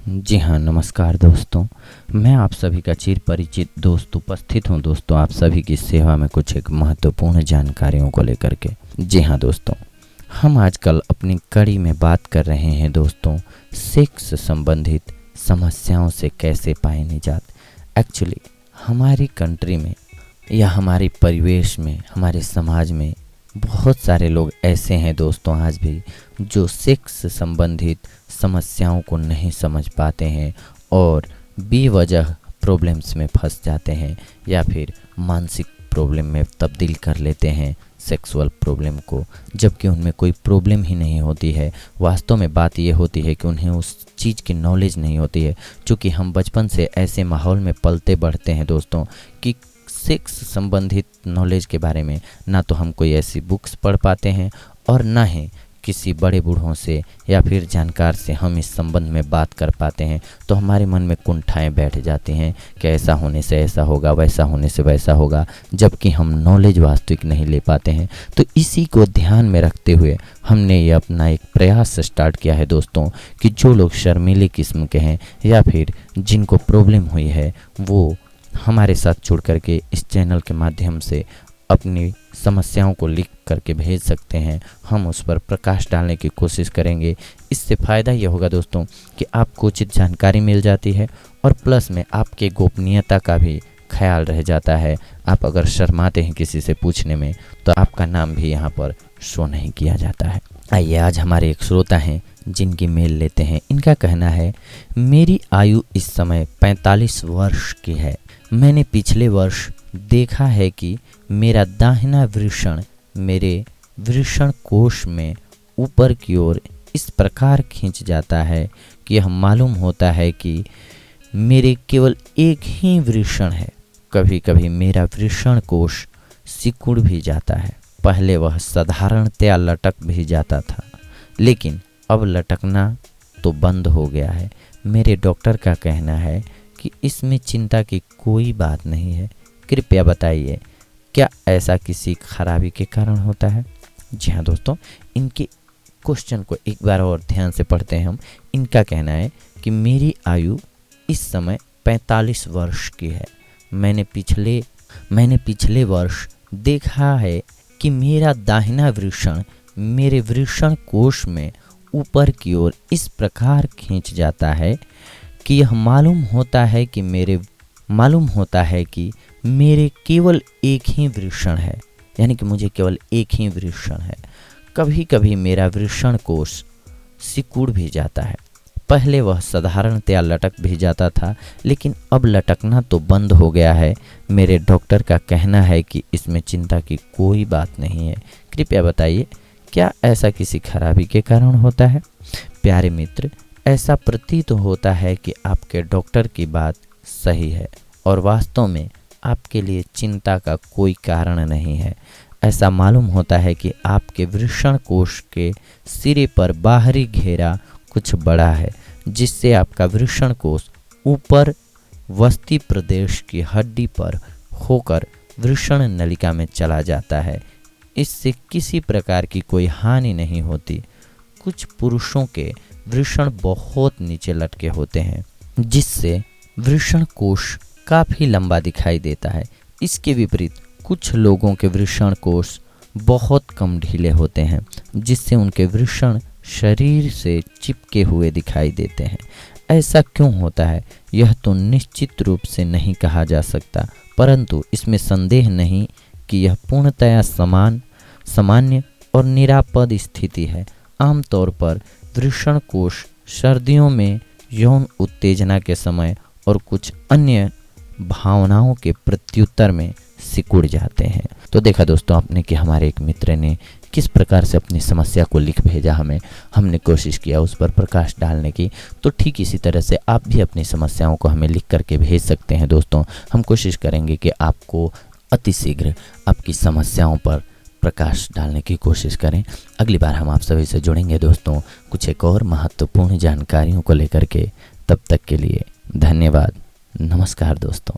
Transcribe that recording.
जी हाँ, नमस्कार दोस्तों। मैं आप सभी का चिर परिचित दोस्त उपस्थित हूँ दोस्तों, आप सभी की सेवा में कुछ एक महत्वपूर्ण जानकारियों को लेकर के। जी हाँ दोस्तों, हम आजकल अपनी कड़ी में बात कर रहे हैं दोस्तों, सेक्स संबंधित समस्याओं से कैसे पाए निजात। एक्चुअली हमारी कंट्री में या हमारे परिवेश में, हमारे समाज में बहुत सारे लोग ऐसे हैं दोस्तों आज भी जो सेक्स संबंधित समस्याओं को नहीं समझ पाते हैं और बेवजह प्रॉब्लम्स में फंस जाते हैं या फिर मानसिक प्रॉब्लम में तब्दील कर लेते हैं सेक्सुअल प्रॉब्लम को, जबकि उनमें कोई प्रॉब्लम ही नहीं होती है। वास्तव में बात ये होती है कि उन्हें उस चीज़ की नॉलेज नहीं होती है, क्योंकि हम बचपन से ऐसे माहौल में पलते बढ़ते हैं दोस्तों कि सेक्स संबंधित नॉलेज के बारे में ना तो हम कोई ऐसी बुक्स पढ़ पाते हैं और ना ही किसी बड़े बूढ़ों से या फिर जानकार से हम इस संबंध में बात कर पाते हैं। तो हमारे मन में कुंठाएं बैठ जाती हैं कि ऐसा होने से ऐसा होगा, वैसा होने से वैसा होगा, जबकि हम नॉलेज वास्तविक नहीं ले पाते हैं। तो इसी को ध्यान में रखते हुए हमने ये अपना एक प्रयास स्टार्ट किया है दोस्तों कि जो लोग शर्मीले किस्म के हैं या फिर जिनको प्रॉब्लम हुई है वो हमारे साथ जुड़ करके इस चैनल के माध्यम से अपनी समस्याओं को लिख करके भेज सकते हैं। हम उस पर प्रकाश डालने की कोशिश करेंगे। इससे फ़ायदा ये होगा दोस्तों कि आपको उचित जानकारी मिल जाती है और प्लस में आपके गोपनीयता का भी ख्याल रह जाता है। आप अगर शर्माते हैं किसी से पूछने में तो आपका नाम भी यहाँ पर शो नहीं किया जाता है। आइए आज हमारे एक श्रोता हैं जिनकी मेल लेते हैं। इनका कहना है, मेरी आयु इस समय 45 वर्ष की है। मैंने पिछले वर्ष देखा है कि मेरा दाहिना वृषण मेरे वृषण कोश में ऊपर की ओर इस प्रकार खींच जाता है कि यह मालूम होता है कि मेरे केवल एक ही वृषण है। कभी कभी मेरा वृषण कोश सिकुड़ भी जाता है। पहले वह साधारणतया लटक भी जाता था, लेकिन अब लटकना तो बंद हो गया है। मेरे डॉक्टर का कहना है कि इसमें चिंता की कोई बात नहीं है। कृपया बताइए, क्या ऐसा किसी खराबी के कारण होता है? जी हाँ दोस्तों, इनके क्वेश्चन को एक बार और ध्यान से पढ़ते हैं हम। इनका कहना है कि मेरी आयु इस समय 45 वर्ष की है। मैंने पिछले वर्ष देखा है कि मेरा दाहिना वृषण मेरे वृषण कोश में ऊपर की ओर इस प्रकार खींच जाता है कि यह मालूम होता है कि मेरे केवल एक ही वृषण है, यानी कि मुझे केवल एक ही वृषण है। कभी कभी मेरा वृषण कोश सिकुड़ भी जाता है। पहले वह साधारणतया लटक भी जाता था, लेकिन अब लटकना तो बंद हो गया है। मेरे डॉक्टर का कहना है कि इसमें चिंता की कोई बात नहीं है। कृपया बताइए, क्या ऐसा किसी खराबी के कारण होता है? प्यारे मित्र, ऐसा प्रतीत होता है कि आपके डॉक्टर की बात सही है और वास्तव में आपके लिए चिंता का कोई कारण नहीं है। ऐसा मालूम होता है कि आपके वृषण कोश के सिरे पर बाहरी घेरा कुछ बड़ा है, जिससे आपका वृषण कोश ऊपर वस्ती प्रदेश की हड्डी पर होकर वृषण नलिका में चला जाता है। इससे किसी प्रकार की कोई हानि नहीं होती। कुछ पुरुषों के वृषण बहुत नीचे लटके होते हैं, जिससे वृषण कोश काफ़ी लंबा दिखाई देता है। इसके विपरीत कुछ लोगों के वृषण कोश बहुत कम ढीले होते हैं, जिससे उनके वृषण शरीर से चिपके हुए दिखाई देते हैं। ऐसा क्यों होता है यह तो निश्चित रूप से नहीं कहा जा सकता, परंतु इसमें संदेह नहीं कि यह पूर्णतया सामान्य और निरापद स्थिति है। आमतौर पर वृषण कोश सर्दियों में यौन उत्तेजना के समय और कुछ अन्य भावनाओं के प्रत्युत्तर में सिकुड़ जाते हैं। तो देखा दोस्तों आपने कि हमारे एक मित्र ने किस प्रकार से अपनी समस्या को लिख भेजा हमें, हमने कोशिश किया उस पर प्रकाश डालने की। तो ठीक इसी तरह से आप भी अपनी समस्याओं को हमें लिख करके भेज सकते हैं दोस्तों। हम कोशिश करेंगे कि आपको अतिशीघ्र आपकी समस्याओं पर प्रकाश डालने की कोशिश करें। अगली बार हम आप सभी से जुड़ेंगे दोस्तों कुछ एक और महत्वपूर्ण जानकारियों को लेकर के। तब तक के लिए धन्यवाद। नमस्कार दोस्तों।